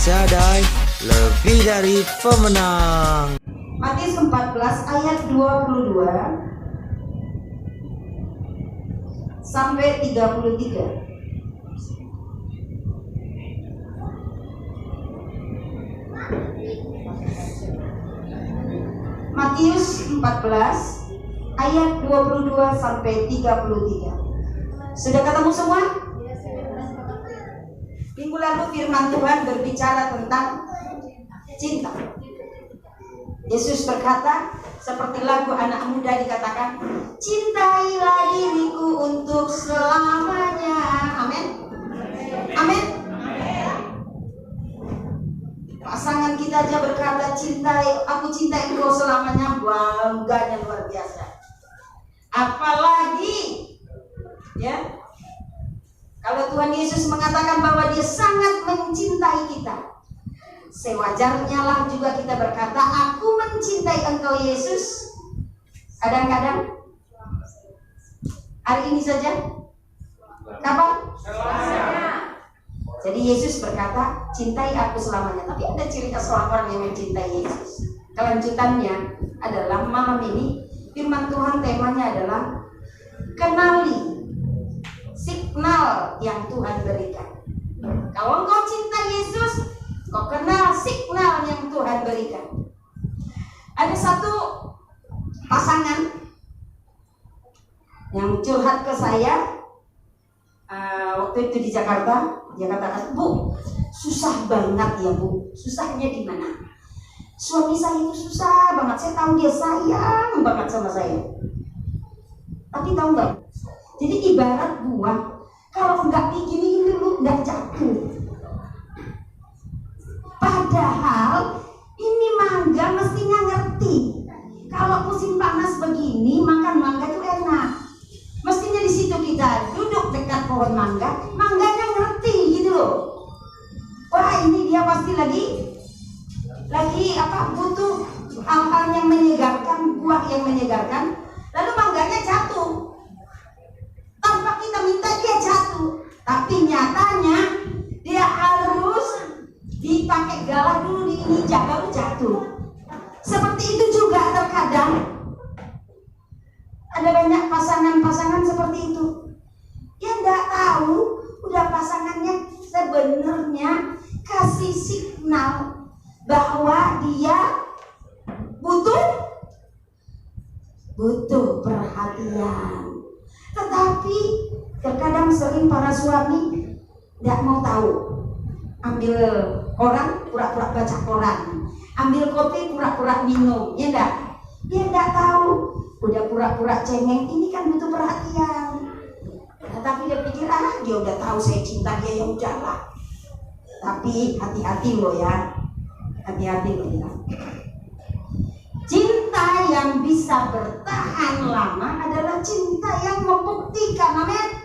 Sadai lebih dari pemenang. Matius 14 ayat 22 sampai 33. Matius 14 ayat 22 sampai 33. Sudah ketemu semua? Minggu lalu firman Tuhan berbicara tentang cinta. Yesus berkata, seperti lagu anak muda dikatakan, cintailah diriku untuk selamanya. Amin. Amin. Pasangan kita aja berkata, aku cintai engkau selamanya, bangganya luar biasa. Apalagi ya, kalau Tuhan Yesus mengatakan bahwa Dia sangat mencintai kita, sewajarnya lah juga kita berkata, aku mencintai engkau Yesus. Kadang-kadang hari ini saja, kapan? Jadi Yesus berkata, cintai aku selamanya. Tapi ada ciri khas orang yang mencintai Yesus. Kelanjutannya adalah malam ini firman Tuhan temanya adalah kenali signal yang Tuhan berikan. Kalau engkau cinta Yesus, kau kenal signal yang Tuhan berikan. Ada satu pasangan yang curhat ke saya waktu itu di Jakarta. Dia katakan, Bu, susah banget ya Bu. Susahnya di mana? Suami saya itu susah banget. Saya tahu dia sayang banget sama saya. Tapi tahu nggak? Jadi ibarat buah, kalau nggak diginiin dulu nggak jatuh. Padahal ini mangga mestinya ngerti. Kalau musim panas begini, makan mangga itu enak. Mestinya di situ kita duduk dekat pohon mangga, mangganya ngerti gitu loh. Wah, ini dia pasti lagi butuh hal-hal yang menyegarkan, buah yang menyegarkan. Lalu mangganya jatuh. Tanpa kita minta dia jatuh. Tapi nyatanya dia harus dipakai galah dulu, diinjak baru jatuh. Seperti itu juga terkadang ada banyak pasangan-pasangan seperti itu. Dia enggak tahu udah pasangannya sebenarnya kasih signal bahwa dia butuh perhatian. Tetapi terkadang sering para suami enggak mau tahu. Ambil koran, pura-pura baca koran. Ambil kopi, pura-pura minum. Ya enggak? Dia enggak tahu. Udah pura-pura cengeng, ini kan butuh perhatian. Tapi dia pikir, dia udah tahu saya cinta dia, ya udahlah. Tapi hati-hati loh ya. Hati-hati loh ya. Cinta yang bisa bertahan lama adalah cinta yang membuktikan. Amin.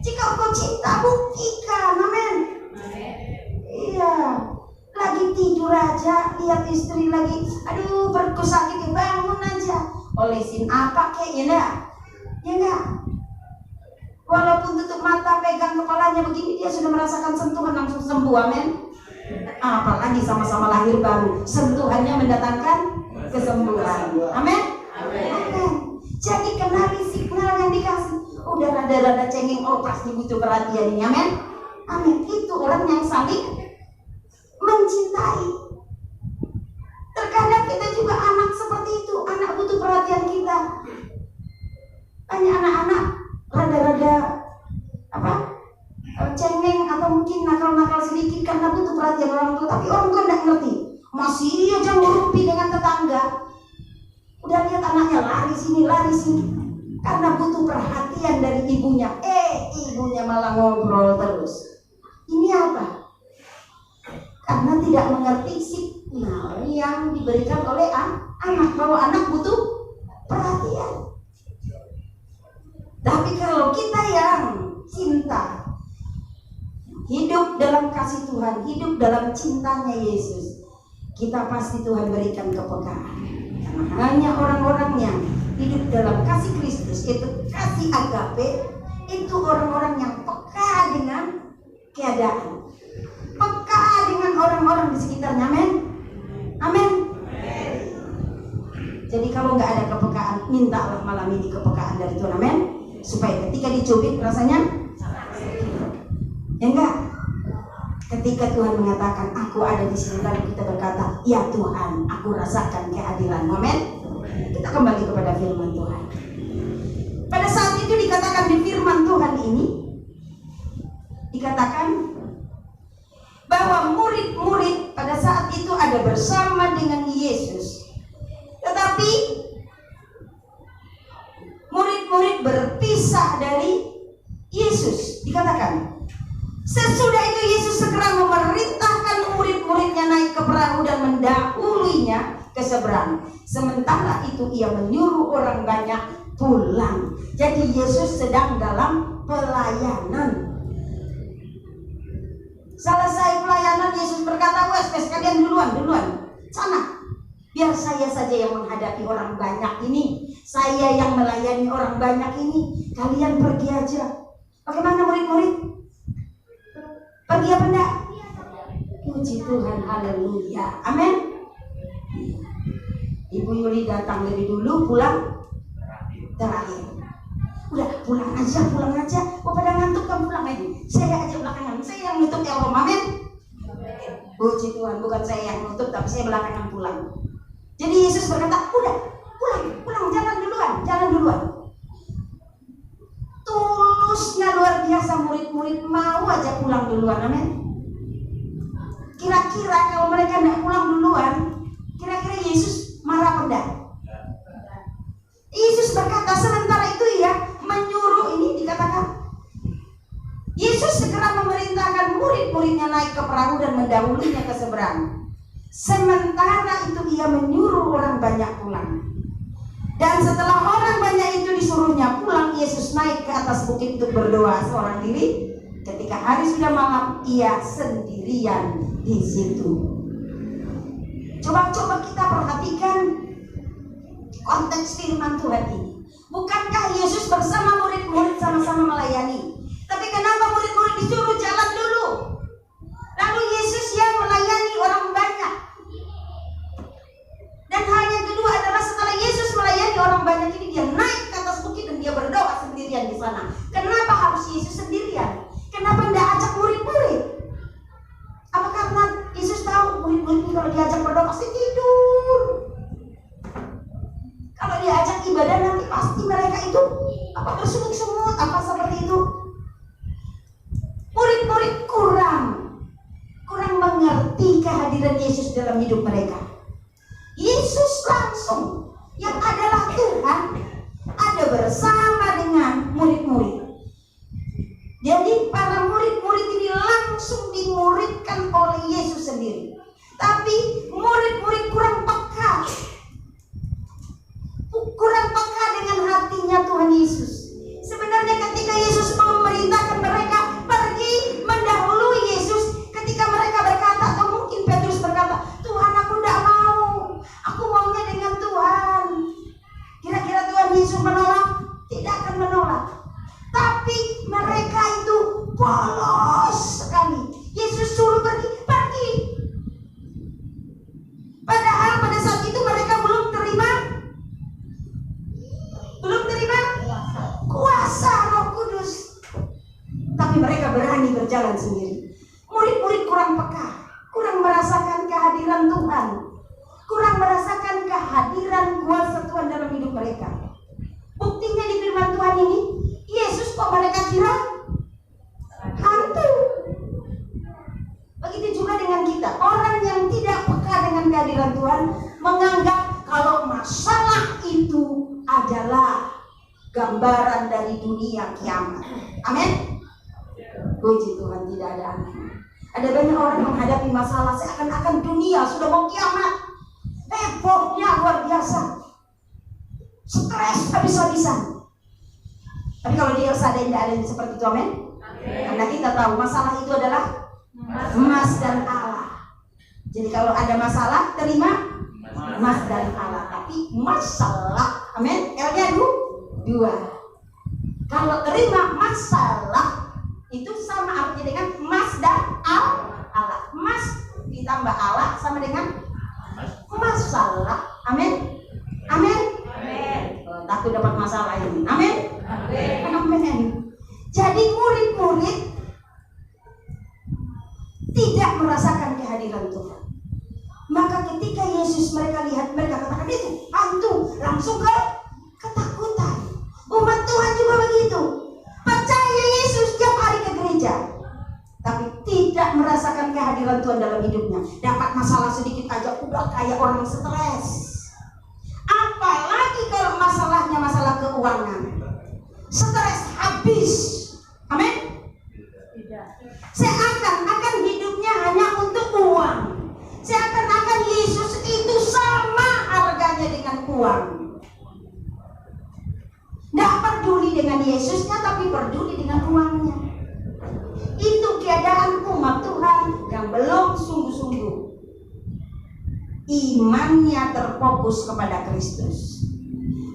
Jika kau cinta, buktikan. Amin. Iya. Lagi tidur aja, lihat istri lagi, aduh perutku sakit, bangun aja. Olesin apa kek, ya enggak? Ya enggak? Walaupun tutup mata, pegang kepalanya begini, dia sudah merasakan sentuhan, langsung sembuh. Amin. Apalagi sama-sama lahir baru, sentuhannya mendatangkan kesembuhan. Amin. Amin. Jadi kenali signal yang dikasih. Udah rada-rada cengeng, oh pasti butuh perhatian ini. Amin. Amin. Itu orang yang saling mencintai. Terkadang kita juga anak seperti itu, anak butuh perhatian kita. Banyak anak-anak rada-rada cengeng atau mungkin nakal-nakal sedikit karena butuh perhatian orang tua, tapi orang tua tidak ngerti. Masih aja ngurumpi dengan tetangga. Udah lihat anaknya lari sini karena butuh perhatian dari ibunya. Ibunya malah ngobrol terus. Ini apa? Karena tidak mengerti signal yang diberikan oleh anak, bahwa anak butuh perhatian. Tapi kalau kita yang cinta, hidup dalam kasih Tuhan, hidup dalam cintanya Yesus, kita pasti Tuhan berikan kepekaan. Karena hanya orang-orang yang hidup dalam kasih Kristus, itu kasih agape, itu orang-orang yang peka dengan keadaan, peka dengan orang sekitarnya. Amin. Amin. Jadi kalau nggak ada kepekaan, mintalah malam ini kepekaan dari Tuhan. Amin. Supaya ketika dicubit rasanya ya enggak. Ketika Tuhan mengatakan aku ada di sini, lalu kita berkata, ya Tuhan, aku rasakan kehadiran. Amin. Kita kembali kepada firman Tuhan. Pada saat itu dikatakan di firman Tuhan ini, dikatakan bahwa murid-murid pada saat itu ada bersama dengan Yesus. Tetapi murid-murid berpisah dari Yesus. Dikatakan sesudah itu Yesus segera memerintahkan murid-muridnya naik ke perahu dan mendahuluinya ke seberang. Sementara itu ia menyuruh orang banyak pulang. Jadi Yesus sedang dalam pelayanan. Selesai pelayanan Yesus berkata, wes kalian duluan sana. Biar saya saja yang menghadapi orang banyak ini. Saya yang melayani orang banyak ini. Kalian pergi aja. Bagaimana murid-murid? Pergi apa enggak? Puji Tuhan, haleluya. Amin. Ibu Yuli datang lebih dulu, pulang terakhir. Udah pulang aja. Oh pada ngantuk kan pulang aja. Saya aja belakangan. Saya yang nutup ya Om. Amin. Puji Tuhan, bukan saya yang nutup, tapi saya belakangan pulang. Jadi Yesus berkata, udah pulang, jalan duluan. Tulusnya luar biasa, murid-murid mau aja pulang duluan. Amin. Kira-kira kalau mereka tidak pulang duluan, kira-kira Yesus marah apa enggak? Yesus berkata, sementara itu ia menyuruh, ini dikatakan Yesus segera memerintahkan murid-muridnya naik ke perahu dan mendahulunya ke seberang. Sementara itu ia menyuruh orang banyak pulang. Dan setelah orang banyak itu disuruhnya pulang, Yesus naik ke atas bukit untuk berdoa seorang diri. Ketika hari sudah malam, ia sendirian di situ. Coba kita perhatikan konteks firman Tuhan ini. Bukankah Yesus bersama murid-murid sama-sama melayani? Tapi kenapa murid-murid disuruh jalan dulu? Lalu Yesus yang melayani orang banyak. Dan hal yang kedua adalah setelah Yesus melayani orang banyak ini, dia naik ke atas bukit dan dia berdoa sendirian di sana. Kenapa harus Yesus sendirian? Kenapa tidak ajak murid-murid? Apa karena Yesus tahu murid-murid ini kalau diajak berdoa pasti tidur? Kalau diajak ibadah nanti pasti mereka itu bersungut-sungut, seperti itu. Murid-murid kurang mengerti kehadiran Yesus dalam hidup mereka. Yesus langsung yang adalah Tuhan ada bersama dengan murid-murid. Jadi para murid-murid ini langsung dimuridkan oleh Yesus sendiri. Tapi murid-murid kurang peka dengan hatinya Tuhan Yesus. Sebenarnya ketika Yesus memerintahkan mereka pergi mendahului Yesus, ketika mereka berkata, atau mungkin Petrus berkata, Tuhan aku tidak mau, aku maunya dengan Tuhan. Kira-kira Tuhan Yesus menolak? Tidak akan menolak. Tapi mereka itu polos sekali. Yesus suruh pergi. Padahal pada saat itu mereka belum terima kuasa Roh Kudus. Tapi mereka berani berjalan sendiri. Murid-murid kurang peka, kurang merasakan kehadiran Tuhan, kurang merasakan kehadiran kuasa Tuhan dalam hidup mereka. Buktinya di firman Tuhan ini, Yesus kok mereka kira hantu. Begitu juga dengan kita. Orang yang tidak peka dengan kehadiran Tuhan menganggap kalau masalah itu adalah gambaran dari dunia kiamat. Amin. Puji Tuhan, tidak ada aneh. Ada banyak orang menghadapi masalah seakan-akan dunia sudah mau kiamat. Hebohnya luar biasa, stres habis-habisan. Tapi kalau dia sadar tidak ada yang seperti itu, amin. Karena kita tahu masalah itu adalah emas dan Allah. Jadi kalau ada masalah, terima emas dan Allah. Tapi masalah, amin, L-nya dua. Kalau terima masalah itu sama artinya dengan emas dan Allah. Emas ditambah Allah sama dengan masalah. Amin. Amin. Takut dapat masalah ini. Amin. Amin. Jadi murid-murid tidak merasakan kehadiran Tuhan. Maka ketika Yesus mereka lihat, mereka katakan itu hantu, langsung ketakutan. Umat Tuhan juga begitu. Percaya Yesus tiap hari ke gereja, tapi tidak merasakan kehadiran Tuhan dalam hidupnya. Dapat masalah sedikit aja udah kayak orang stres. Apalagi kalau masalahnya masalah keuangan, stres habis. Amin. Seakan-akan hidupnya hanya untuk uang. Seakan-akan Yesus itu sama harganya dengan uang. Tidak peduli dengan Yesusnya, tapi peduli dengan uangnya. Itu keadaan umat Tuhan yang belum sungguh-sungguh imannya terfokus kepada Kristus.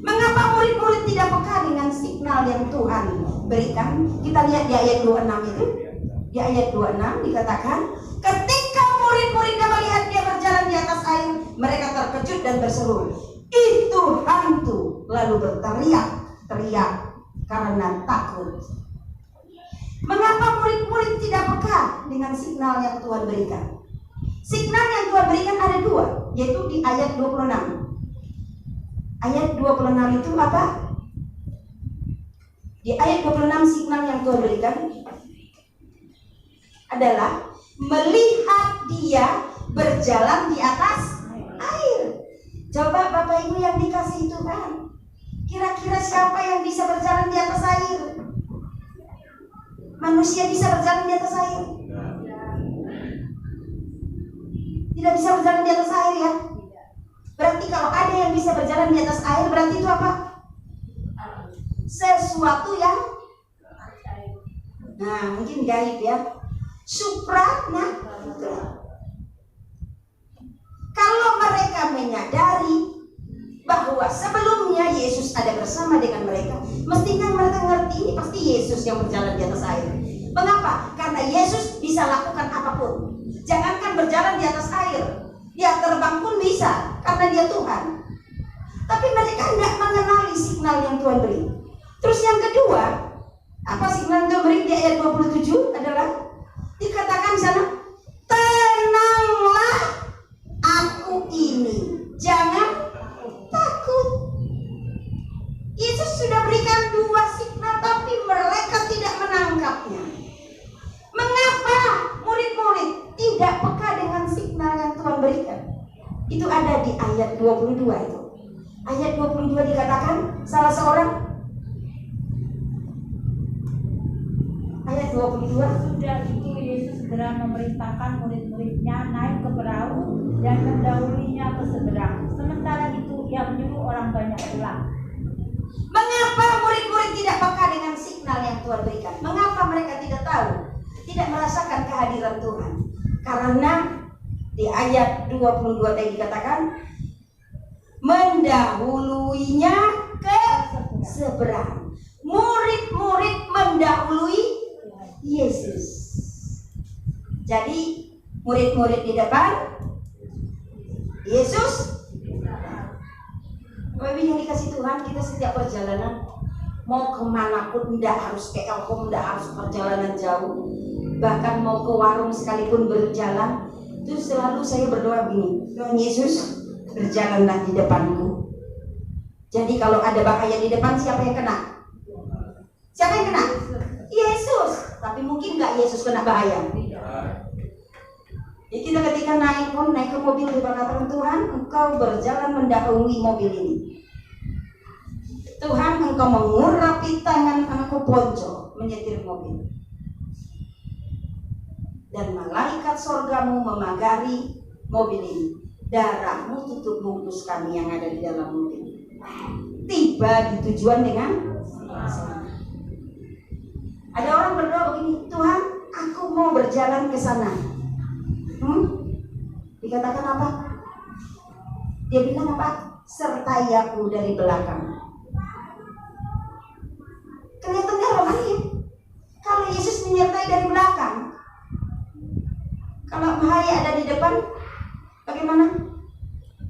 Mengapa murid-murid tidak peka dengan signal yang Tuhan berikan? Kita lihat di ayat 26 itu. Di ayat 26 dikatakan, ketika murid-muridnya melihat dia berjalan di atas air, mereka terkejut dan berseru, itu hantu, lalu berteriak karena takut. Mengapa murid-murid tidak peka dengan signal yang Tuhan berikan? Signal yang Tuhan berikan ada dua, yaitu di ayat 26. Ayat 26 itu apa? Di ayat 26 signal yang Tuhan berikan adalah melihat dia berjalan di atas air. Coba Bapak Ibu yang dikasihi Tuhan, kira-kira siapa yang bisa berjalan di atas air? Manusia bisa berjalan di atas air? Tidak bisa berjalan di atas air ya? Berarti kalau ada yang bisa berjalan di atas air, berarti itu apa? Sesuatu yang mungkin gaib ya. Supranatural. Kalau mereka menyadari bahwa sebelumnya Yesus ada bersama dengan mereka, mestinya mereka ngerti ini pasti Yesus yang berjalan di atas air. Mengapa? Karena Yesus bisa lakukan apapun. Jangankan berjalan di atas air, dia terbang pun bisa karena dia Tuhan. Tapi mereka tidak mengenali signal yang Tuhan beri. Terus yang kedua, apa signal yang Tuhan beri di ayat 27 adalah dikatakan di sana, tenanglah aku ini, jangan takut. Yesus sudah berikan dua signal, tapi mereka tidak menangkapnya. Mengapa murid-murid tidak peka dengan signal yang Tuhan berikan? Itu ada di ayat 22 itu. Ayat 22 dikatakan salah seorang, ayat 22. Sudah itu Yesus segera memerintahkan murid-muridnya naik ke perahu dan mendahulinya ke seberang. Sementara itu ia menyuruh orang banyak pulang. Mengapa murid-murid tidak peka dengan signal yang Tuhan berikan? Mengapa mereka tidak tahu? Tidak merasakan kehadiran Tuhan? Karena di ayat 22 tadi dikatakan mendahuluinya ke seberang. Murid-murid mendahului Yesus. Jadi murid-murid di depan, Yesus. Bapak yang dikasih Tuhan, kita setiap perjalanan mau kemanapun, tidak harus ke Elkom, tidak harus perjalanan jauh, bahkan mau ke warung sekalipun berjalan, itu selalu saya berdoa begini, Tuhan Yesus berjalanlah di depanku. Jadi kalau ada bahaya di depan, siapa yang kena? Siapa yang kena? Yesus. Tapi mungkin nggak Yesus kena bahaya. Jadi kita ketika naik ke mobil di belakang Tuhan, engkau berjalan mendahului mobil ini. Tuhan, engkau mengurapi tangan aku ponco menyetir mobil. Dan malaikat sorgamu memagari mobil ini. Darahmu tutup bungkus kami yang ada di dalam mobil. Tiba di tujuan dengan selamat. Ada orang berdoa begini, Tuhan, aku mau berjalan ke sana. Dikatakan apa? Dia bilang apa? Sertai aku dari belakang. Kelihatannya rohani. Kalau Yesus menyertai dari belakang, kalau bahaya ada di depan, bagaimana?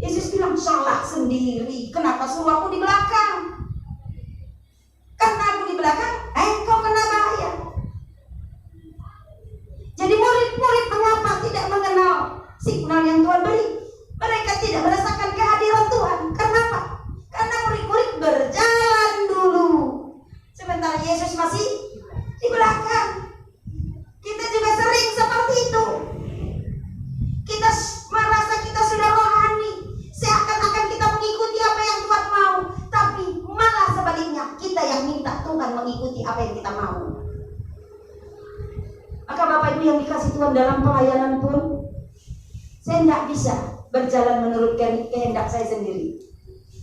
Yesus bilang, salah sendiri. Kenapa suruh aku di belakang? Karena aku di belakang, engkau kena bahaya. Jadi murid-murid mengapa tidak mengenal signal yang Tuhan beri? Mereka tidak merasakan kehadiran Tuhan. Kenapa? Karena murid-murid berjalan dulu, sementara Yesus masih di belakang. Kita juga sering seperti itu. Kita merasa kita sudah rohani, seakan-akan kita mengikuti apa yang Tuhan mau, tapi malah sebaliknya kita yang minta Tuhan mengikuti apa yang kita mau. Maka Bapak Ibu yang dikasih Tuhan dalam pelayanan pun, saya tidak bisa berjalan menurut kehendak saya sendiri.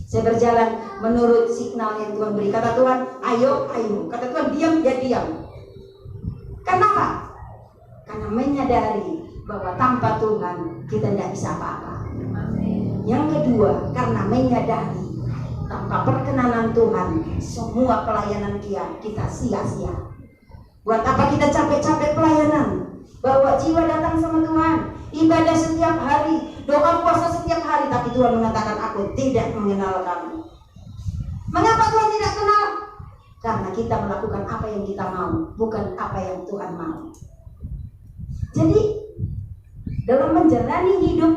Saya berjalan menurut signal yang Tuhan beri. Kata Tuhan, ayo, ayo. Kata Tuhan, diam, ya diam. Kenapa? Karena menyadari bahwa tanpa Tuhan kita tidak bisa apa-apa. Yang kedua, karena menyadari tanpa perkenanan Tuhan semua pelayanan kita sia-sia. Buat apa kita capek-capek pelayanan? Bawa jiwa datang sama Tuhan, ibadah setiap hari, doa puasa setiap hari, tapi Tuhan mengatakan aku tidak mengenal kamu. Mengapa Tuhan tidak kenal? Karena kita melakukan apa yang kita mau, bukan apa yang Tuhan mau. Jadi dalam menjalani hidup,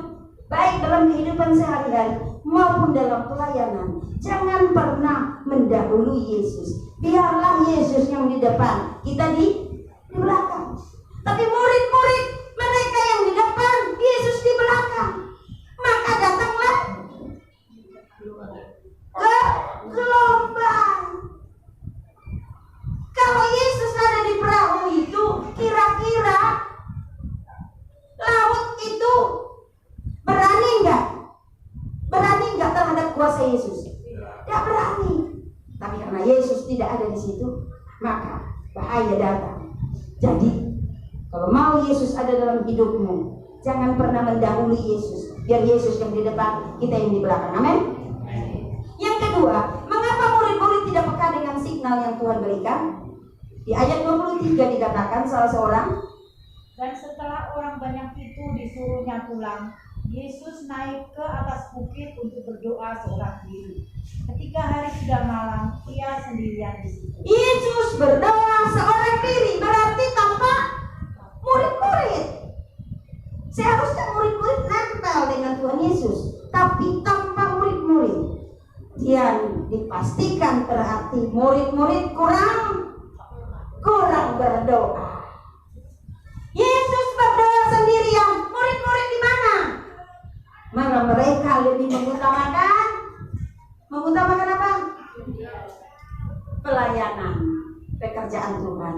baik dalam kehidupan sehari-hari maupun dalam pelayanan, jangan pernah mendahului Yesus. Biarlah Yesus yang di depan, kita di belakang. Tapi murid-murid mereka yang di depan, Yesus di belakang. Maka datanglah ke gelombang. Kalau Yesus ada di perahu itu, kira-kira laut itu berani enggak? Berani enggak terhadap kuasa Yesus? Tidak berani. Tapi karena Yesus tidak ada di situ, maka bahaya datang. Jadi kalau mau Yesus ada dalam hidupmu, jangan pernah mendahului Yesus. Biar Yesus yang di depan, kita yang di belakang. Amin. Yang kedua, mengapa murid-murid tidak peka dengan signal yang Tuhan berikan? Di ayat 23 dikatakan salah seorang, dan setelah orang banyak itu disuruhnya pulang, Yesus naik ke atas bukit untuk berdoa seorang diri. Ketika hari sudah malam, ia sendirian di situ. Yesus berdoa seorang diri, berarti tanpa murid-murid. Seharusnya murid-murid nempel dengan Tuhan Yesus, tapi tanpa murid-murid. Yang dipastikan berarti murid-murid kurang berdoa. Yesus berdoa sendirian, murid-murid di mana? Maka mereka lebih mengutamakan apa? Pelayanan, pekerjaan Tuhan.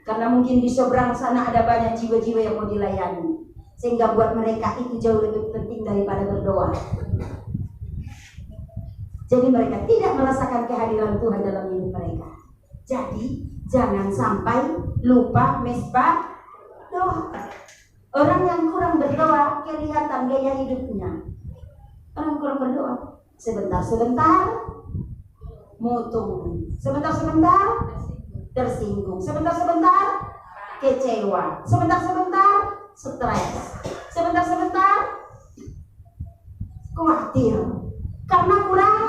Karena mungkin di seberang sana ada banyak jiwa-jiwa yang mau dilayani, sehingga buat mereka itu jauh lebih penting daripada berdoa. Jadi mereka tidak merasakan kehadiran Tuhan dalam hidup mereka. Jadi jangan sampai lupa mesbah doa. Orang yang kurang berdoa kelihatan gaya hidupnya. Orang kurang berdoa, sebentar-sebentar mutung, sebentar-sebentar tersinggung, sebentar-sebentar kecewa, sebentar-sebentar stres, sebentar-sebentar khawatir karena kurang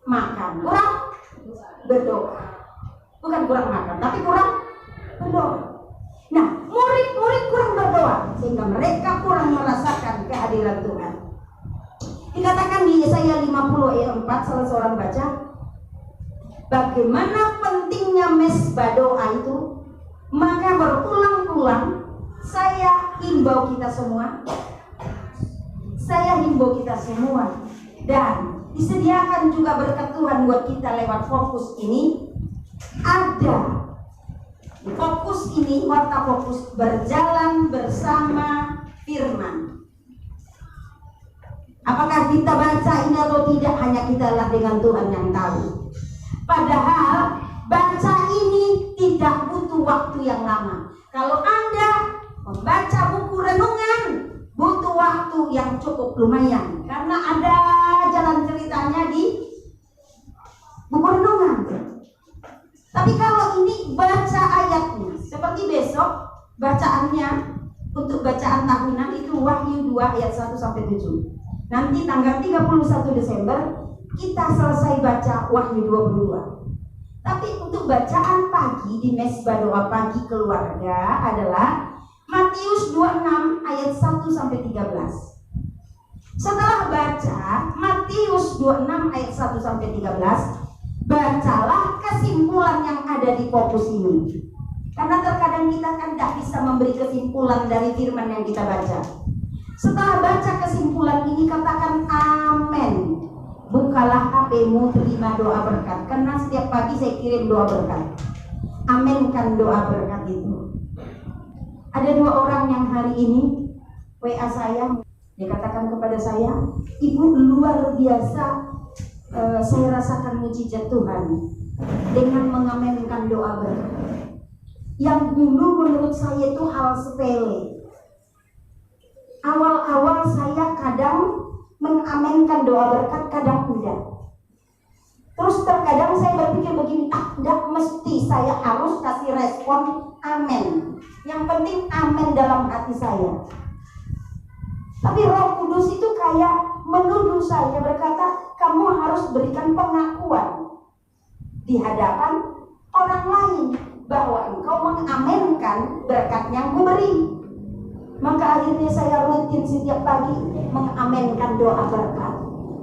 makan, kurang berdoa. Bukan kurang makan, tapi kurang berdoa. Nah, murid-murid kurang berdoa sehingga mereka kurang merasakan kehadiran Tuhan. Dikatakan di Yesaya 50 ayat 4, salah seorang baca, bagaimana pentingnya mesbah doa itu, maka berulang-ulang saya himbau kita semua, dan disediakan juga berkat Tuhan buat kita lewat fokus ini. Ada fokus ini, warta fokus berjalan bersama firman. Apakah kita baca ini atau tidak, hanya kitalah dengan Tuhan yang tahu. Padahal baca ini tidak butuh waktu yang lama. Kalau Anda membaca buku renungan, butuh waktu yang cukup lumayan, karena ada jalan ceritanya di buku renungan. Tapi kalau ini baca ayatnya, seperti besok bacaannya untuk bacaan tahunan itu Wahyu 2 ayat 1 sampai 7. Nanti tanggal 31 Desember kita selesai baca Wahyu 22. Tapi untuk bacaan pagi di Mesbah Doa Pagi Keluarga adalah Matius 26 ayat 1 sampai 13. Setelah baca Matius 26 ayat 1 sampai 13, bacalah kesimpulan yang ada di fokus ini. Karena terkadang kita kan tidak bisa memberi kesimpulan dari firman yang kita baca. Setelah baca kesimpulan ini, katakan amin. Bukalah HP-mu, terima doa berkat. Karena setiap pagi saya kirim doa berkat. Aminkan doa berkat itu. Ada 2 orang yang hari ini WA saya, dia katakan kepada saya, Ibu, luar biasa saya rasakan mujizat Tuhan dengan mengamenkan doa berkat. Yang dulu menurut saya itu hal sepele. Awal-awal saya kadang mengamenkan doa berkat, kadang tidak. Terus terkadang saya berpikir begini, tidak mesti saya harus kasih respon amin. Yang penting amin dalam hati saya. Tapi Roh Kudus itu kayak menuduh saya, berkata, kamu harus berikan pengakuan di hadapan orang lain bahwa engkau mengamenkan berkat yang kuberi. Maka akhirnya saya rutin setiap pagi mengamenkan doa berkat.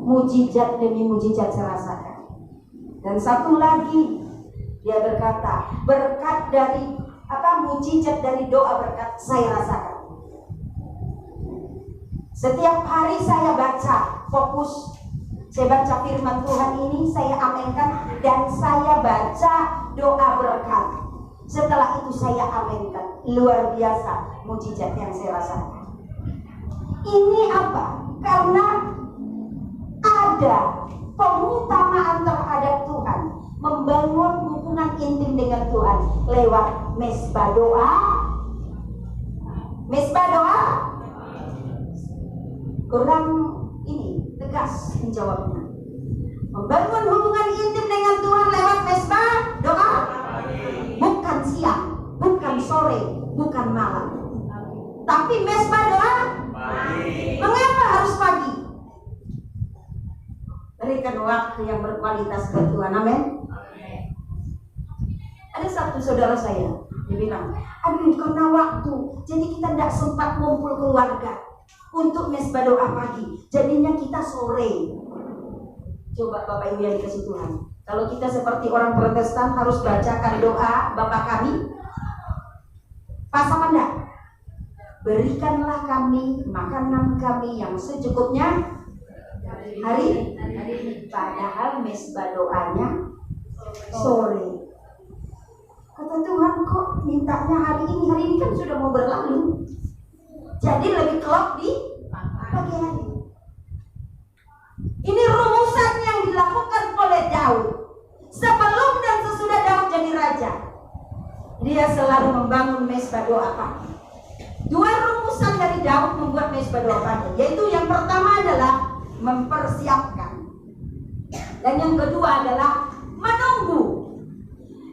Mujizat demi mujizat saya rasakan. Dan satu lagi, dia berkata, berkat dari mujizat dari doa berkat saya rasakan. Setiap hari saya baca fokus, saya baca firman Tuhan ini, saya amenkan, dan saya baca doa berkat. Setelah itu saya aminkan. Luar biasa mujizat yang saya rasakan. Ini apa? Karena ada pengutamaan terhadap Tuhan, membangun hubungan intim dengan Tuhan lewat mesbah doa. Mesbah doa kurang ini tegas menjawabnya. Membangun hubungan intim dengan Tuhan lewat mesbah doa. Bukan siang, bukan sore, bukan malam, tapi mesbah doa pagi. Mengapa harus pagi? Berikan waktu yang berkualitas buat Tuhan. Amin. Ada satu saudara saya, dia bilang, aduh karena waktu, jadi kita tidak sempat ngumpul keluarga untuk mesbah doa pagi, jadinya kita sore. Coba Bapak Ibu yang dikasih Tuhan, kalau kita seperti orang Protestan harus bacakan doa Bapa Kami, pas apa enggak? Berikanlah kami makanan kami yang secukupnya hari ini. Padahal mesbah doanya sore. Kata Tuhan, kok mintanya hari ini kan sudah mau berlalu. Jadi lebih klop di pagi hari. Ini rumusan yang dilakukan oleh Daud sebelum dan sesudah Daud jadi raja. Dia selalu membangun mesbah doa pagi. 2 rumusan dari Daud membuat mesbah doa pagi, yaitu yang pertama adalah mempersiapkan, dan yang kedua adalah menunggu.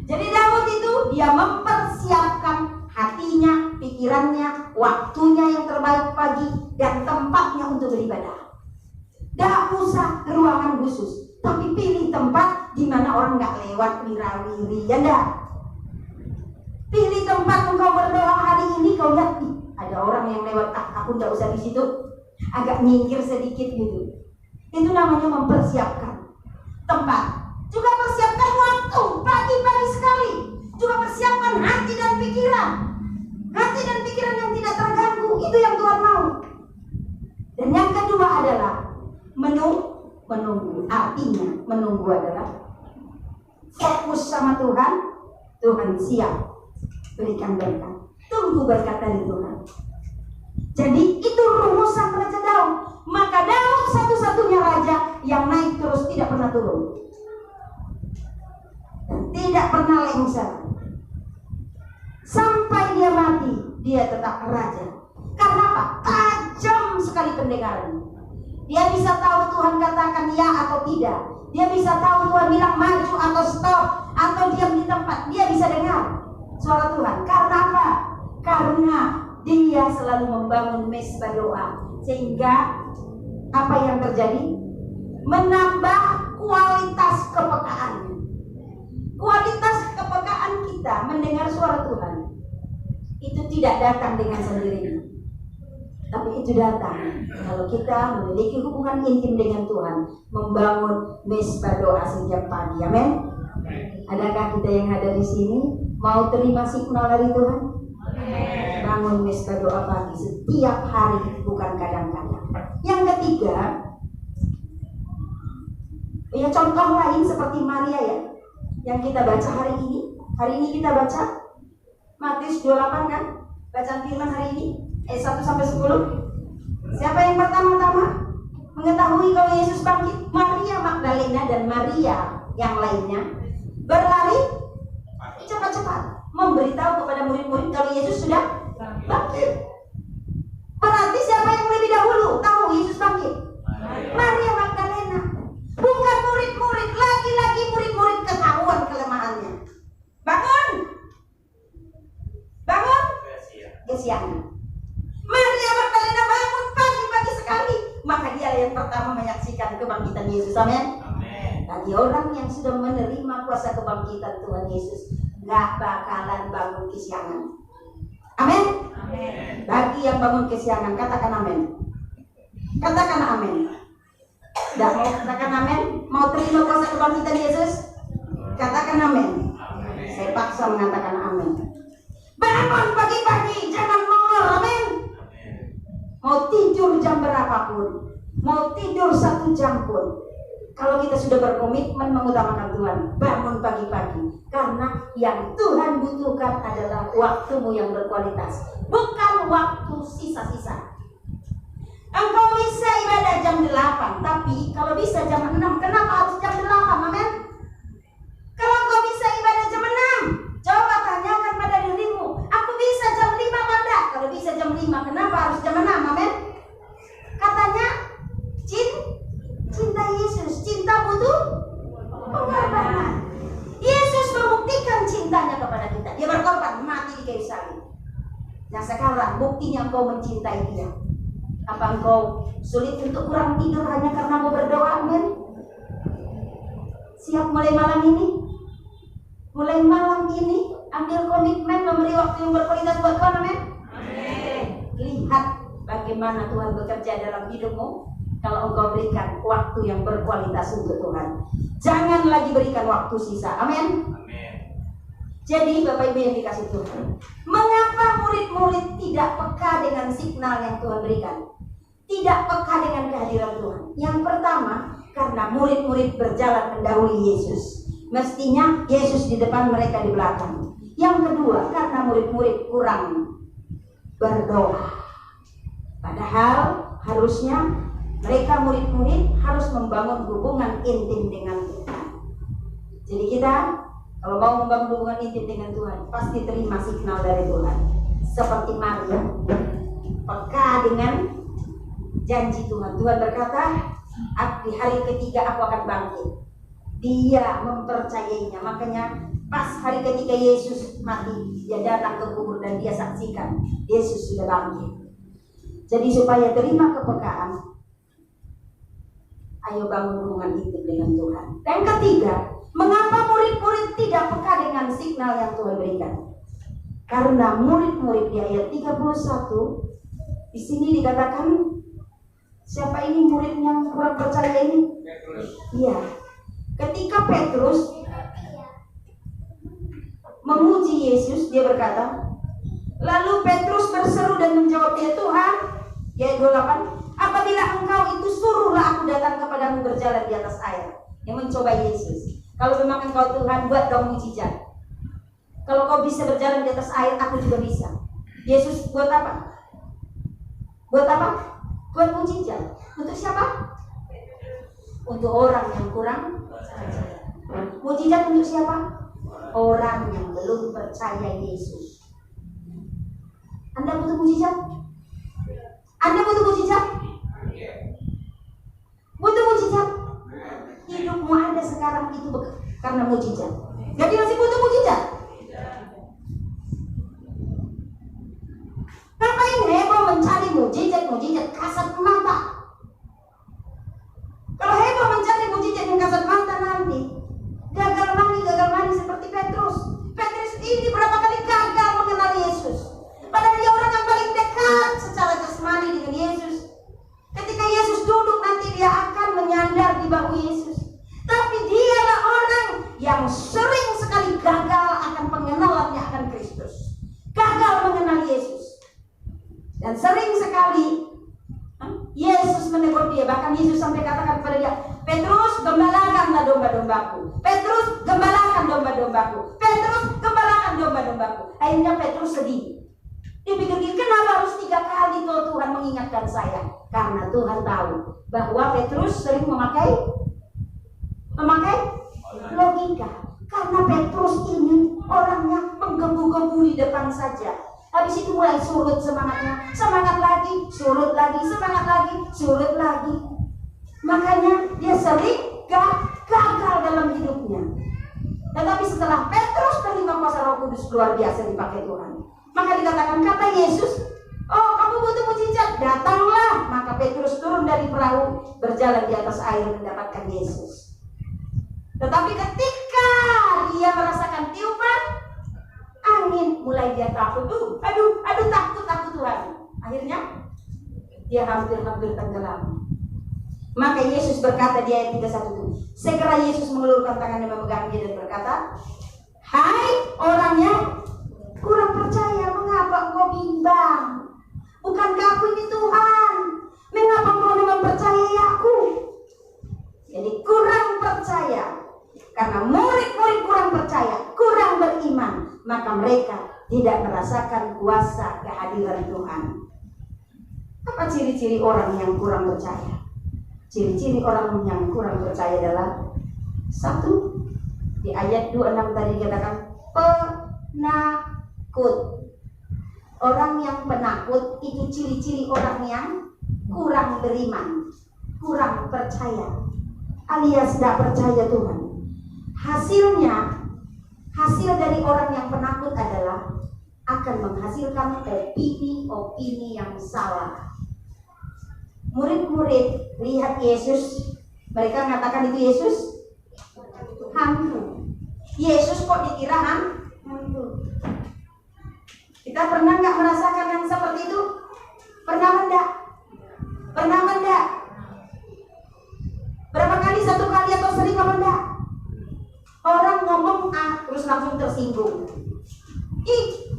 Jadi Daud itu dia mempersiapkan hatinya, pikirannya, waktunya yang terbaik pagi, dan tempatnya untuk beribadah. Tidak usah ruangan khusus, tapi pilih tempat di mana orang nggak lewat wirawiri, ya enggak? Pilih tempat engkau berdoa hari ini, kau lihat ada orang yang lewat, aku nggak usah di situ, agak nyingkir sedikit gitu. Itu namanya mempersiapkan tempat. Juga persiapkan waktu, pagi-pagi sekali. Juga persiapkan hati dan pikiran. Hati dan pikiran yang tidak terganggu, itu yang Tuhan mau. Dan yang kedua adalah menunggu. Artinya menunggu adalah fokus sama Tuhan. Tuhan siap berikan berkat. Tunggu berkat dari Tuhan. Jadi itu rumusan Raja Daud. Maka Daud satu-satunya raja yang naik terus, tidak pernah turun dan tidak pernah lengser. Sampai dia mati, dia tetap raja. Karena apa? Tajam sekali pendengaran. Dia bisa tahu Tuhan katakan ya atau tidak. Dia bisa tahu Tuhan bilang maju atau stop, atau diam di tempat. Dia bisa dengar suara Tuhan. Karena apa? Karena Dia selalu membangun mesbah doa, sehingga apa yang terjadi? Menambah kualitas kepekaan. Kualitas kepekaan kita mendengar suara Tuhan itu tidak datang dengan sendirinya, tapi itu datang kalau kita memiliki hubungan intim dengan Tuhan, membangun mesbah doa setiap pagi. Amin. Adakah kita yang ada di sini mau terima signal dari Tuhan? Bangun mesbah doa pagi setiap hari, bukan kadang-kadang. Yang ketiga, ya contoh lain seperti Maria ya, yang kita baca hari ini. Hari ini kita baca Matius 28 kan? Bacaan firman hari ini 1 sampai 10. Siapa yang pertama-tama mengetahui kalau Yesus bangkit? Maria Magdalena dan Maria yang lainnya berlari cepat-cepat memberitahu kepada murid-murid kalau Yesus sudah bangkit. Berarti siapa yang lebih dahulu tahu Yesus bangkit? Maria Magdalena. Bukan murid-murid, lagi-lagi murid-murid ketahuan kelemahannya. Bangun, kesiangan. Maria Magdalena bangun pagi-pagi sekali, maka dia yang pertama menyaksikan kebangkitan Yesus. Amin. Bagi orang yang sudah menerima kuasa kebangkitan Tuhan Yesus, gak bakalan bangun kesiangan. Amin. Bagi yang bangun kesiangan, katakan amin. Katakan amin. Tidak mau katakan amin? Mau terima kuasa kebangkitan Yesus? Katakan amin. Saya paksa mengatakan amin. Bangun pagi-pagi, jangan molor. Amin. Mau tidur jam berapapun, mau tidur 1 jam pun, kalau kita sudah berkomitmen mengutamakan Tuhan, bangun pagi-pagi. Karena yang Tuhan butuhkan adalah waktumu yang berkualitas, bukan waktu sisa-sisa. Engkau bisa ibadah jam 8, tapi kalau bisa jam 6, kenapa harus jam 8? Amin. Kalau engkau bisa ibadah jam 6, coba tanyakan pada dirimu, aku bisa jam 5 mana? Kalau bisa jam 5, kenapa harus jam 6? Amin. Katanya cinta Yesus, cinta butuh pengorbanan. Yesus membuktikan cintanya kepada kita. Dia berkorban, mati di kayu salib. Nah sekarang buktinya engkau mencintai dia. Apa engkau sulit untuk kurang tidur hanya karena mau berdoa? Amin. Siap mulai malam ini? Mulai malam ini ambil komitmen memberi waktu yang berkualitas buat Tuhan. Amin. Lihat bagaimana Tuhan bekerja dalam hidupmu kalau engkau berikan waktu yang berkualitas untuk Tuhan. Jangan lagi berikan waktu sisa. Amin. Jadi Bapak Ibu yang dikasih Tuhan, mengapa murid-murid tidak peka dengan signal yang Tuhan berikan? Tidak peka dengan kehadiran Tuhan. Yang pertama, karena murid-murid berjalan mendahului Yesus. Mestinya Yesus di depan, mereka di belakang. Yang kedua, karena murid-murid kurang berdoa. Padahal harusnya mereka murid-murid harus membangun hubungan intim dengan Tuhan. Jadi kita kalau mau membangun hubungan intim dengan Tuhan, pasti terima signal dari Tuhan. Seperti Maria, peka dengan janji Tuhan. Tuhan berkata, di hari ketiga aku akan bangkit. Dia mempercayainya. Makanya pas hari ketiga Yesus mati, dia datang ke kubur dan dia saksikan Yesus sudah bangkit. Jadi supaya terima kepekaan, ayo bangun hubungan intim dengan Tuhan. Dan ketiga, mengapa murid-murid tidak peka dengan signal yang Tuhan berikan? Karena murid-murid di ayat 31 di sini dikatakan, siapa ini murid yang kurang percaya ini? Petrus. Iya. Ketika Petrus memuji Yesus, dia berkata, lalu Petrus berseru dan menjawab dia, Tuhan, ayat 28, apabila engkau itu suruhlah aku datang kepadamu berjalan di atas air. Yang mencoba Yesus. Kalau memang engkau Tuhan, buat dong mujizat. Kalau kau bisa berjalan di atas air, aku juga bisa. Yesus buat apa? Buat apa? Buat mujizat. Untuk siapa? Untuk orang yang kurang percaya. Mujizat untuk siapa? Orang yang belum percaya Yesus. Anda butuh mujizat? Anda butuh mujizat? Butuh mujizat? Hidupmu ada sekarang itu karena mujizat. Jadi masih butuh mujizat. Ngapain mujizat kasat mata. Kalau heboh mencari mujizat yang kasat mata nanti gagal lagi seperti Petrus. Petrus ini berapa kali gagal mengenal Yesus. Padahal dia orang yang paling dekat secara jasmani dengan Yesus. Ketika Yesus duduk nanti dia akan menyandar di bahu Yesus. Tapi dialah orang yang sering sekali gagal akan pengenalannya akan Kristus. Gagal mengenal Yesus. Dan sering sekali Yesus menegur dia. Bahkan Yesus sampai katakan kepada dia, Petrus, gembalakanlah domba-dombaku. Petrus, gembalakan domba-dombaku. Petrus, gembalakan domba-dombaku. Akhirnya Petrus sedih. Dia pikir, kenapa harus 3 kali Tuhan mengingatkan saya? Karena Tuhan tahu bahwa Petrus sering memakai logika. Karena Petrus ini orangnya menggebu-gebu di depan saja. Habis itu mulai surut semangatnya, semangat lagi, surut lagi, semangat lagi, surut lagi. Makanya dia sering gagal dalam hidupnya. Tetapi setelah Petrus terima kuasa Roh Kudus luar biasa dipakai Tuhan, maka dikatakan, kata Yesus, oh kamu butuh mujizat, datanglah. Maka Petrus turun dari perahu, berjalan di atas air mendapatkan Yesus. Tetapi ketika dia merasakan tiupan angin, mulai dia takut. Aduh takut Tuhan. Akhirnya dia hampir tenggelam. Maka Yesus berkata di ayat 31 itu, segera Yesus mengelurkan tangan dan memegang dia dan berkata, hai orang yang kurang percaya, mengapa engkau bimbang? Bukankah aku ini Tuhan? Mengapa engkau mempercayai aku? Jadi kurang percaya. Karena murid-murid kurang percaya, kurang beriman, maka mereka tidak merasakan kuasa kehadiran Tuhan. Apa ciri-ciri orang yang kurang percaya? Ciri-ciri orang yang kurang percaya adalah 1, di ayat 26 tadi dikatakan penakut. Orang yang penakut itu ciri-ciri orang yang kurang beriman, kurang percaya, alias tidak percaya Tuhan. Hasil dari orang yang penakut adalah akan menghasilkan opini yang salah. Murid-murid lihat Yesus, mereka mengatakan itu Yesus hantu. Yesus kok dikira hantu? Kita pernah nggak merasakan yang seperti itu? Pernah enggak? Berapa kali, 1 kali atau sering apa enggak? Orang ngomong terus langsung tersinggung.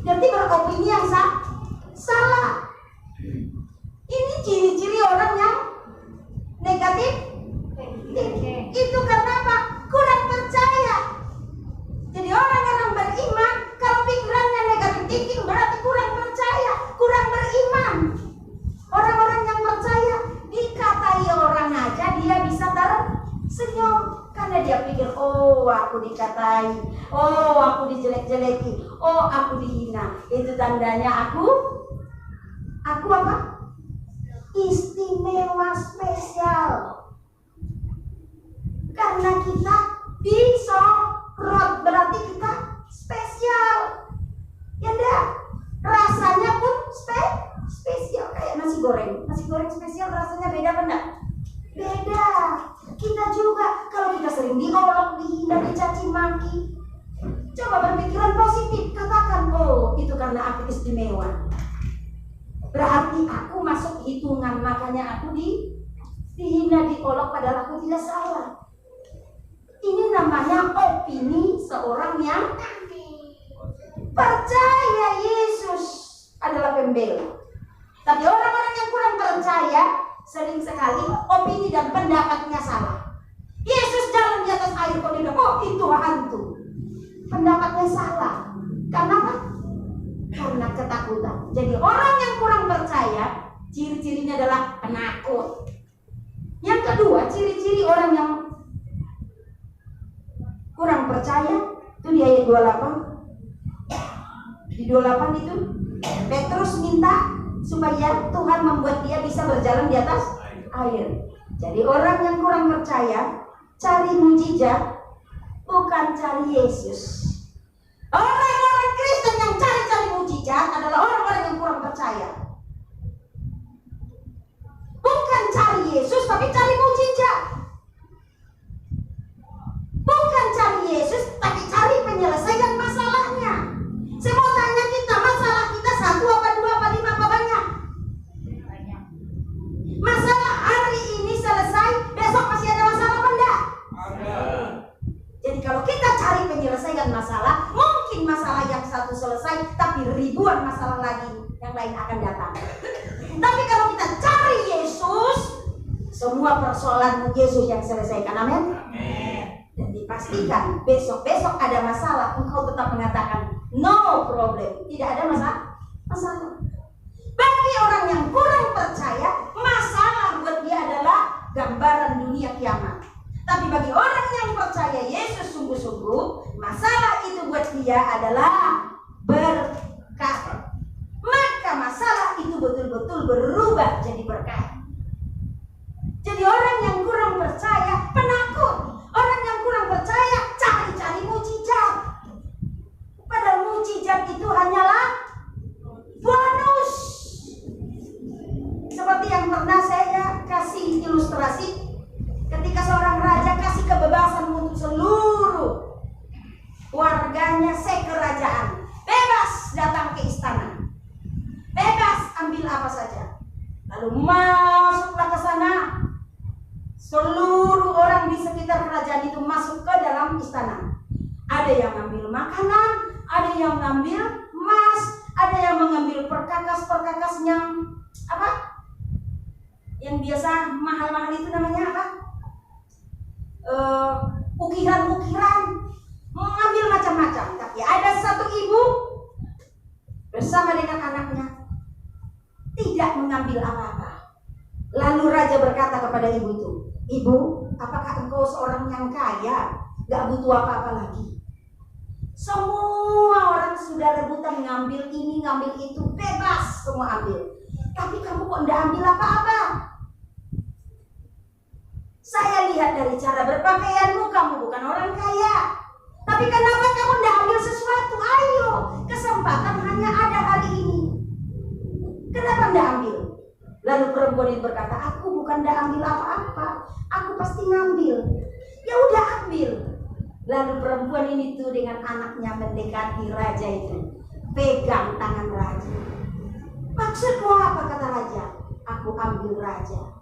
Berarti beropini yang salah. Ini ciri-ciri orang yang negatif. Itu karena apa? Kurang percaya. Jadi orang-orang beriman, kalau pikirannya negatif thinking, berarti kurang percaya, kurang beriman. Orang-orang yang percaya, dikatai orang aja dia bisa tersenyum. Karena dia pikir, oh aku dikatai, oh aku dijelek-jeleki, oh aku dihina. Itu tandanya aku apa? Istimewa, spesial. Karena kita disorot, berarti kita spesial. Ya enggak? Rasanya pun spesial. Kayak nasi goreng. Nasi goreng spesial rasanya beda apa enggak? Beda. Kita juga, kalau kita sering diolok, dihina, dicaci maki, coba berpikiran positif, katakan, oh itu karena aku istimewa, berarti aku masuk hitungan, makanya aku dihina, diolok, padahal aku tidak salah. Ini namanya opini seorang yang percaya Yesus adalah pembela. Tapi orang-orang yang kurang percaya sering sekali opini dan pendapatnya salah. Yesus jalan di atas air, kok dia bilang, oh itu hantu. Pendapatnya salah. Karena apa? Karena ketakutan. Jadi orang yang kurang percaya, ciri-cirinya adalah penakut. Yang kedua, ciri-ciri orang yang kurang percaya itu di ayat 28. Di 28 itu Petrus minta supaya Tuhan membuat dia bisa berjalan di atas air. Jadi orang yang kurang percaya cari mujizat, bukan cari Yesus. Orang-orang Kristen yang cari-cari mujizat adalah orang-orang yang kurang percaya. satu selesai, tapi ribuan masalah lagi yang lain akan datang. Tapi kalau kita cari Yesus, semua persoalanmu Yesus yang selesaikan. Amin. Dan dipastikan besok-besok ada masalah, engkau tetap mengatakan no problem, tidak ada masalah. Bagi orang yang kurang percaya, masalah buat dia adalah gambaran dunia kiamat. Tapi bagi orang yang percaya Yesus sungguh-sungguh, masalah itu buat dia adalah berkat. Maka masalah itu betul-betul berubah jadi berkat. Jadi orang yang kurang percaya penakut. Orang yang kurang percaya cari-cari mukjizat. Padahal mukjizat itu hanyalah bonus. Seperti yang pernah saya kasih ilustrasi, ketika seorang raja kasih kebebasan untuk seluruh warganya sekerajaan, bebas datang ke istana, bebas ambil apa saja. Lalu masuklah ke sana. Seluruh orang di sekitar kerajaan itu masuk ke dalam istana. Ada yang ngambil makanan, ada yang ngambil emas, ada yang mengambil perkakas-perkakas yang apa? Yang biasa mahal-mahal itu namanya apa? Ukiran-ukiran, mengambil macam-macam. Tapi ada satu ibu bersama dengan anaknya tidak mengambil apa-apa. Lalu raja berkata kepada ibu itu, "Ibu, apakah engkau seorang yang kaya, gak butuh apa-apa lagi? Semua orang sudah rebutan ngambil ini, ngambil itu, bebas semua ambil. Tapi kamu kok tidak ambil apa-apa? Saya lihat dari cara berpakaianmu, kamu bukan orang kaya. Tapi kenapa kamu tidak ambil sesuatu? Ayo, kesempatan hanya ada hari ini. Kenapa tidak ambil?" Lalu perempuan itu berkata, "Aku bukan tidak ambil apa-apa, aku pasti ngambil." Ya udah ambil. Lalu perempuan ini tuh dengan anaknya mendekati raja itu, pegang tangan raja. "Maksudmu apa?" kata raja. "Aku ambil raja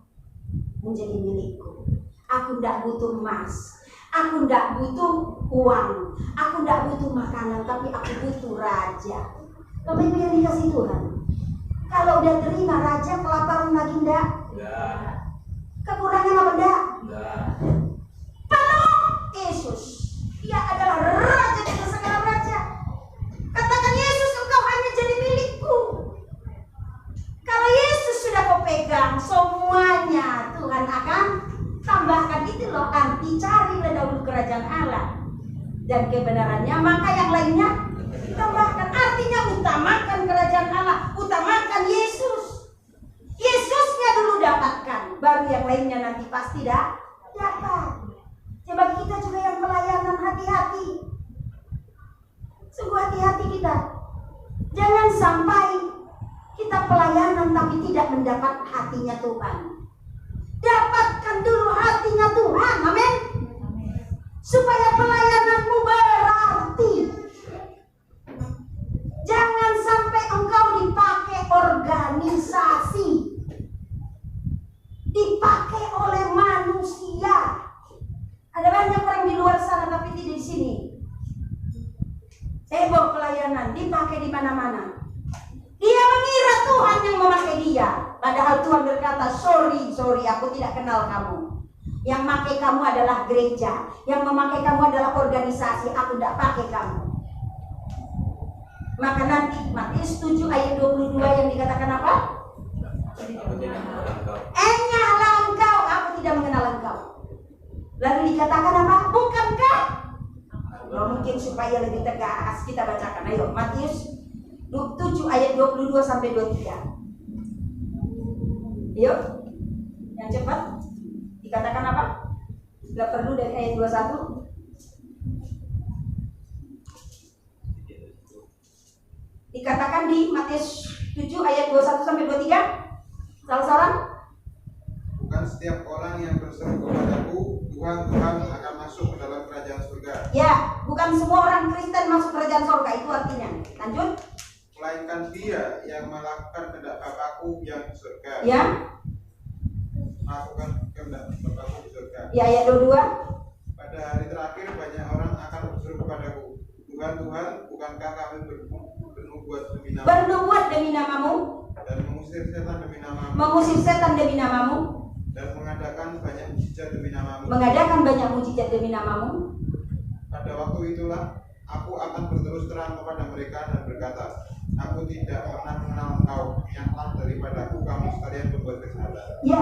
menjadi milikku. Aku tidak butuh emas, aku tidak butuh uang, aku tidak butuh makanan, tapi aku butuh raja." Bapak Ibu yang dikasih Tuhan, kalau udah terima raja, kelaparan lagi enggak? Kekurangan apa enggak? Penuh Yesus. Dia adalah raja dari segala raja. Katakan, "Yesus, engkau hanya jadi milikku." Kalau Yesus sudah kau pegang, semuanya Tuhan akan tambahkan. Itu loh, arti carilah dahulu kerajaan Allah dan kebenarannya, maka yang lainnya tambahkan. Artinya utamakan kerajaan Allah, utamakan Yesus. Yesusnya dulu dapatkan, baru yang lainnya nanti pasti dapat. Coba kita juga yang pelayanan, hati-hati. Sungguh hati-hati kita. Jangan sampai kita pelayanan tapi tidak mendapat hatinya Tuhan. Dapatkan dulu hatinya Tuhan, amin. Supaya pelayananmu berarti. Jangan sampai engkau dipakai organisasi, dipakai oleh manusia. Ada banyak orang di luar sana tapi tidak di sini. Heboh pelayanan, dipakai di mana-mana. Dia mengira Tuhan yang memakai dia, padahal Tuhan berkata, sorry, aku tidak kenal kamu. Yang memakai kamu adalah gereja, yang memakai kamu adalah organisasi, aku tidak pakai kamu. Maka nanti Matius 7 ayat 22 yang dikatakan apa? Enyahlah engkau, aku tidak mengenal engkau. Lalu dikatakan apa? Bukankah? Mungkin supaya lebih tegas kita bacakan. Ayo, Matius 7 ayat 22 sampai 23. Yuk, yang cepat. Dikatakan apa? Gak perlu dari ayat 21. Dikatakan di Matius 7 ayat 21 sampai 23. Salah seorang? Bukan setiap orang yang berseru kepadaku, Tuhan, Tuhan akan masuk ke dalam kerajaan surga. Ya, bukan semua orang Kristen masuk kerajaan surga, itu artinya. Lanjut. Melainkan dia yang melakukan kehendak Bapakku yang di surga. Ya. Melakukan kehendak Bapakku di surga. Ya, ayat 22. Pada hari terakhir banyak orang akan berseru kepadaku, Tuhan, Tuhan, Tuhan, bukankah kami bernubuat demi namamu? Bernubuat demi namamu. Dan mengusir setan demi namamu. Mengusir setan demi namamu. Dan mengadakan banyak mujizat demi namamu. Mengadakan banyak mujizat demi namamu. Pada waktu itulah aku akan berterus terang kepada mereka dan berkata, aku tidak pernah mengenal engkau, nyatlah daripadaku kamu sekalian berbuat kejahatan. Ya,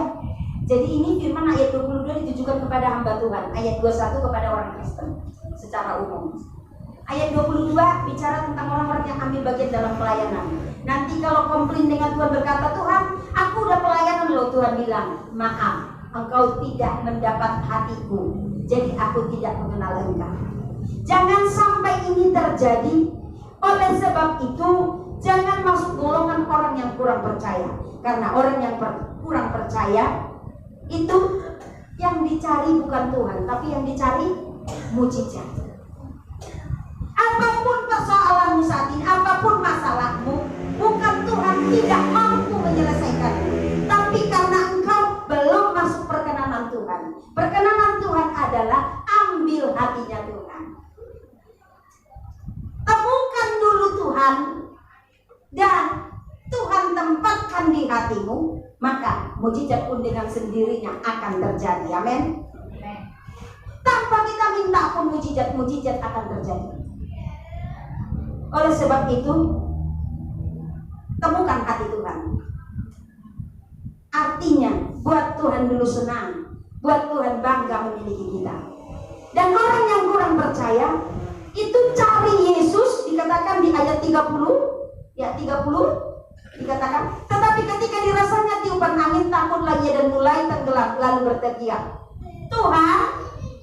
jadi ini firman ayat 22 ditujukan kepada hamba Tuhan, ayat 21 kepada orang Kristen secara umum. Ayat 22 bicara tentang orang-orang yang ambil bagian dalam pelayanan. Nanti kalau komplain dengan Tuhan berkata, Tuhan, aku udah pelayanan loh, Tuhan bilang, maaf, engkau tidak mendapat hatiku, jadi aku tidak mengenal engkau. Jangan sampai ini terjadi. Oleh sebab itu, jangan masuk golongan orang yang kurang percaya. Karena orang yang kurang percaya itu yang dicari bukan Tuhan, tapi yang dicari mujizat. Apapun persoalanmu saat ini, apapun masalahmu, bukan Tuhan tidak mampu menyelesaikan, tapi karena engkau belum masuk perkenanan Tuhan. Perkenanan Tuhan adalah ambil hatinya Tuhan. Temukan dulu Tuhan dan Tuhan tempatkan di hatimu, maka mujizat pun dengan sendirinya akan terjadi. Amin. Tanpa kita minta pun mujizat akan terjadi. Oleh sebab itu, temukan hati Tuhan. Artinya, buat Tuhan dulu senang, buat Tuhan bangga memiliki kita. Dan orang yang kurang percaya, itu cari Yesus, dikatakan di ayat 30, ya 30, dikatakan, tetapi ketika dirasanya tiupan angin, takutlah ia dan mulai tenggelam, lalu berteriak, Tuhan,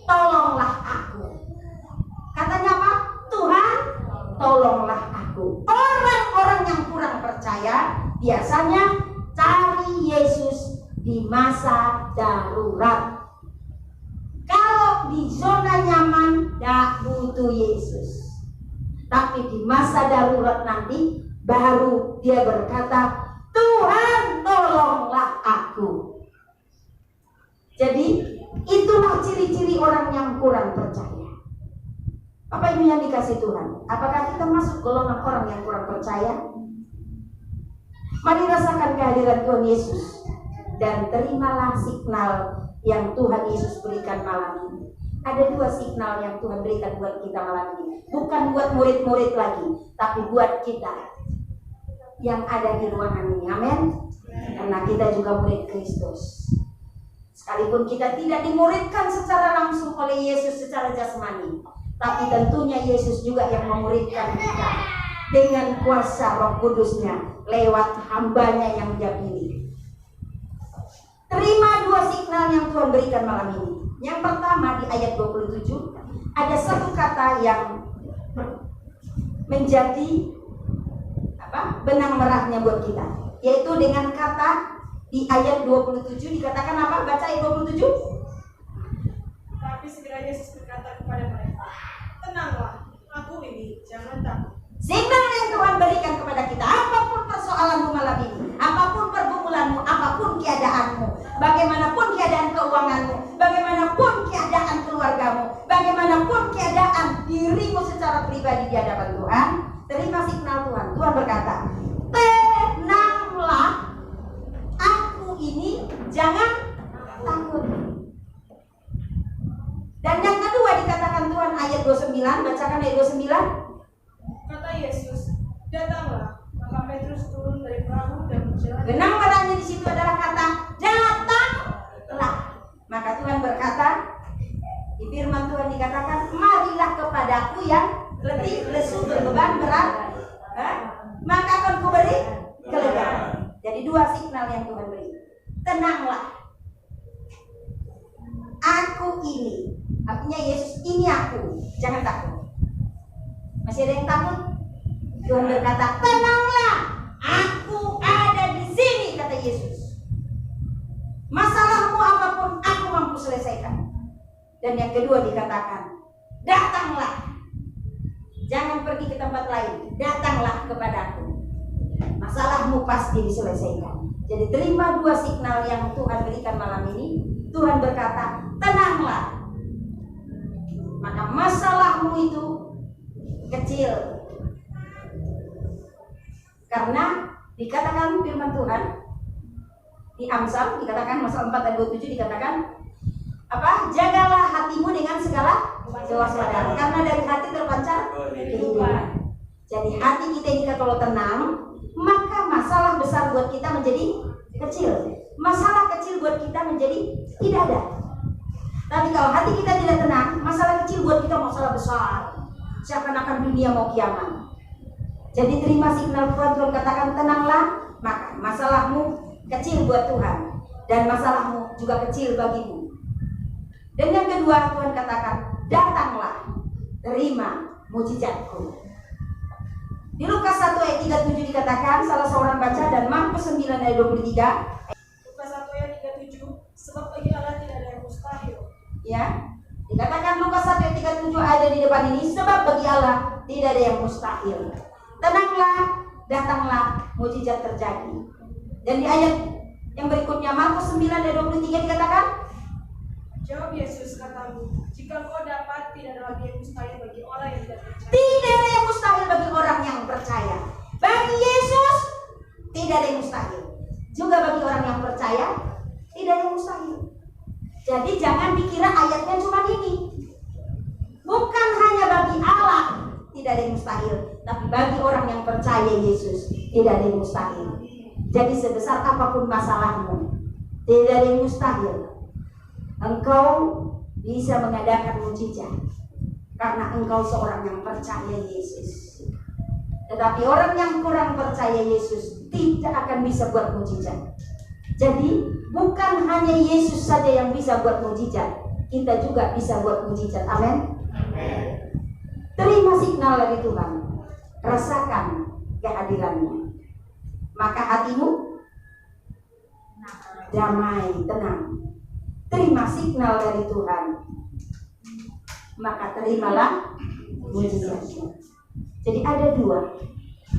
tolonglah aku. Katanya apa? Tuhan, tolonglah aku. Orang-orang yang kurang percaya biasanya cari Yesus di masa darurat. Kalau di zona nyaman, tidak butuh Yesus. Tapi di masa darurat nanti, baru dia berkata, Tuhan tolonglah aku. Jadi itulah ciri-ciri orang yang kurang percaya. Apa ini yang dikasih Tuhan? Apakah kita masuk golongan orang yang kurang percaya? Mari rasakan kehadiran Tuhan Yesus dan terimalah signal yang Tuhan Yesus berikan malam ini. Ada dua signal yang Tuhan berikan buat kita malam ini. Bukan buat murid-murid lagi, tapi buat kita yang ada di ruangan ini. Amin. Karena kita juga murid Kristus. Sekalipun kita tidak dimuridkan secara langsung oleh Yesus secara jasmani, tapi tentunya Yesus juga yang memuridkan kita dengan kuasa Roh Kudusnya lewat hambanya yang Dia pilih. Terima dua signal yang Tuhan berikan malam ini. Yang pertama di ayat 27 ada satu kata yang menjadi benang merahnya buat kita, yaitu dengan kata di ayat 27 dikatakan apa? Baca ayat 27. Tapi segera Yesus berkata kepada mereka, tenanglah, aku ini, jangan takut. Signal yang Tuhan berikan kepada kita, apapun persoalanmu malam ini, apapun pergumulanmu, apapun keadaanmu, bagaimanapun keadaan keuanganmu, bagaimanapun keadaan keluargamu, bagaimanapun keadaan dirimu secara pribadi di hadapan Tuhan, terima signal Tuhan. Tuhan berkata, tenanglah, aku ini, jangan takut. Dan yang kedua dikatakan Tuhan ayat 29, bacakan ayat 29. Kata Yesus, datanglah. Maka Petrus turun dari perahu dan berjalan. Benang merahnya di situ adalah kata datanglah. Maka Tuhan berkata, di firman Tuhan dikatakan, marilah kepadaku yang letih, lesu, berbeban, berat, maka akan kuberi kelegaan. Jadi dua signal yang Tuhan beri. Tenanglah, aku ini, artinya Yesus ini aku, jangan takut. Masih ada yang takut? Tuhan berkata, tenanglah, aku ada di sini, kata Yesus. Masalahmu apapun aku mampu selesaikan. Dan yang kedua dikatakan, datanglah, jangan pergi ke tempat lain, datanglah kepadaku, masalahmu pasti diselesaikan. Jadi terima dua signal yang Tuhan berikan malam ini. Tuhan berkata, tenanglah, maka masalahmu itu kecil. Karena dikatakan firman Tuhan di Amsal, dikatakan Amsal 4 ayat 27 dikatakan apa? Jagalah hatimu dengan segala kewaspadaan, karena dari hati terpancar kehidupan. Jadi hati kita ini kalau tenang, maka masalah besar buat kita menjadi kecil. Masalah kecil buat kita menjadi tidak ada. Tapi kalau hati kita tidak tenang, masalah kecil buat kita masalah besar. Seakan-akan dunia mau kiamat. Jadi terima signal Tuhan. Tuhan katakan tenanglah, maka masalahmu kecil buat Tuhan, dan masalahmu juga kecil bagimu. Dan yang kedua Tuhan katakan, datanglah, terima mujizatku. Di Lukas 1 ayat 37 dikatakan, salah seorang baca, dan Markus 9 ayat 23. Lukas 1 ayat 37, sebab bagi Allah tidak ada yang mustahil. Ya, dikatakan Lukas 1 ayat 37 ada di depan ini, sebab bagi Allah tidak ada yang mustahil. Tenanglah, datanglah, mujizat terjadi. Dan di ayat yang berikutnya Markus 9 ayat 23 dikatakan, Jawab Yesus, katamu, jika kau dapat, tidak ada lagi yang mustahil bagi orang yang tidak percaya. tidak ada yang mustahil bagi orang yang percaya. Bagi Yesus tidak ada yang mustahil. Juga bagi orang yang percaya tidak ada yang mustahil. Jadi jangan dikira ayatnya cuma ini. Bukan hanya bagi Allah tidak ada yang mustahil, tapi bagi orang yang percaya Yesus tidak ada yang mustahil. Jadi sebesar apapun masalahmu, tidak ada yang mustahil. Engkau bisa mengadakan mujizat karena engkau seorang yang percaya Yesus. Tetapi orang yang kurang percaya Yesus tidak akan bisa buat mujizat. Jadi bukan hanya Yesus saja yang bisa buat mujizat, kita juga bisa buat mujizat. Amin. Terima signal dari Tuhan, rasakan kehadirannya, maka hatimu damai, tenang. Terima signal dari Tuhan, maka terimalah mujizatnya. Jadi ada dua.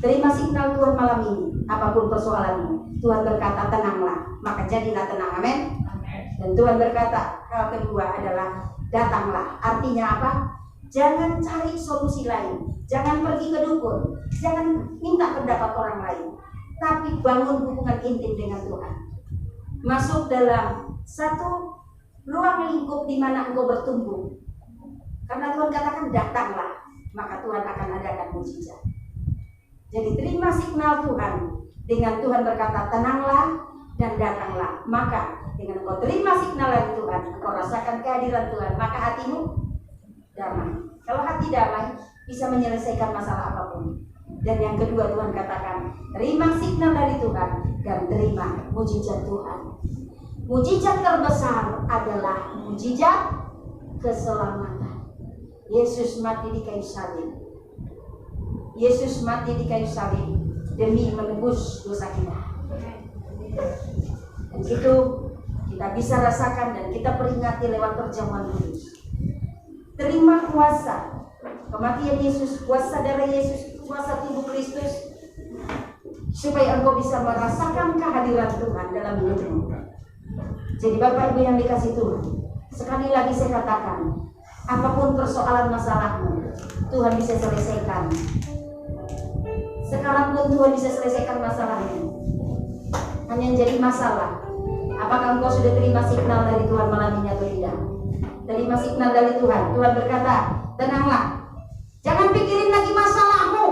Terima signal Tuhan malam ini, apapun persoalanmu. Tuhan berkata tenanglah, maka jadilah tenang. Amin. Dan Tuhan berkata hal kedua adalah datanglah. Artinya apa? Jangan cari solusi lain, jangan pergi ke dukun, jangan minta pendapat orang lain, tapi bangun hubungan intim dengan Tuhan. Masuk dalam satu ruang lingkup di mana engkau bertumbuh. Karena Tuhan katakan datanglah, maka Tuhan akan adakan mujizat. Jadi terima signal Tuhan dengan Tuhan berkata tenanglah dan datanglah. Maka dengan engkau terima signal dari Tuhan, engkau rasakan kehadiran Tuhan, maka hatimu damai. Kalau hati damai bisa menyelesaikan masalah apapun. Dan yang kedua Tuhan katakan terima signal dari Tuhan dan terima mujizat Tuhan. Mujizat terbesar adalah mujizat keselamatan. Yesus mati di kayu salib. Yesus mati di kayu salib demi menebus dosa kita. Dan itu kita bisa rasakan dan kita peringati lewat perjamuan kudus. Terima kuasa kematian Yesus, kuasa darah Yesus, kuasa tubuh Kristus, supaya engkau bisa merasakan kehadiran Tuhan dalam hidupmu. Jadi Bapak Ibu yang dikasih Tuhan, sekali lagi saya katakan, apapun persoalan masalahmu, Tuhan bisa selesaikan. Sekarang pun Tuhan bisa selesaikan masalahmu. Hanya yang jadi masalah, apakah engkau sudah terima signal dari Tuhan malam ini atau tidak? Terima signal dari Tuhan. Tuhan berkata, tenanglah, jangan pikirin lagi masalahmu,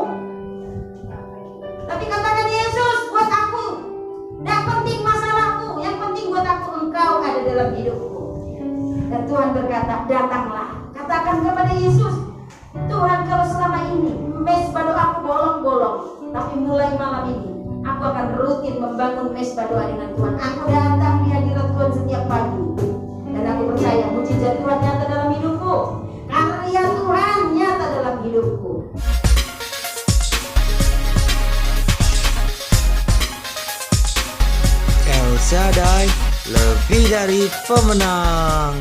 tapi katakan Yesus, buat aku tidak penting masalahku, yang penting buat aku engkau ada dalam hidupku. Dan Tuhan berkata, datanglah. Katakan kepada Yesus, Tuhan, kalau selama ini mesbah doaku bolong-bolong, tapi mulai malam ini aku akan rutin membangun mesbah doa dengan Tuhan. Aku datang di hadirat Tuhan setiap pagi, dan aku percaya mujizat Tuhan nyata dalam hidupku, karya Tuhan nyata dalam hidupku. El Shaddai lebih dari pemenang.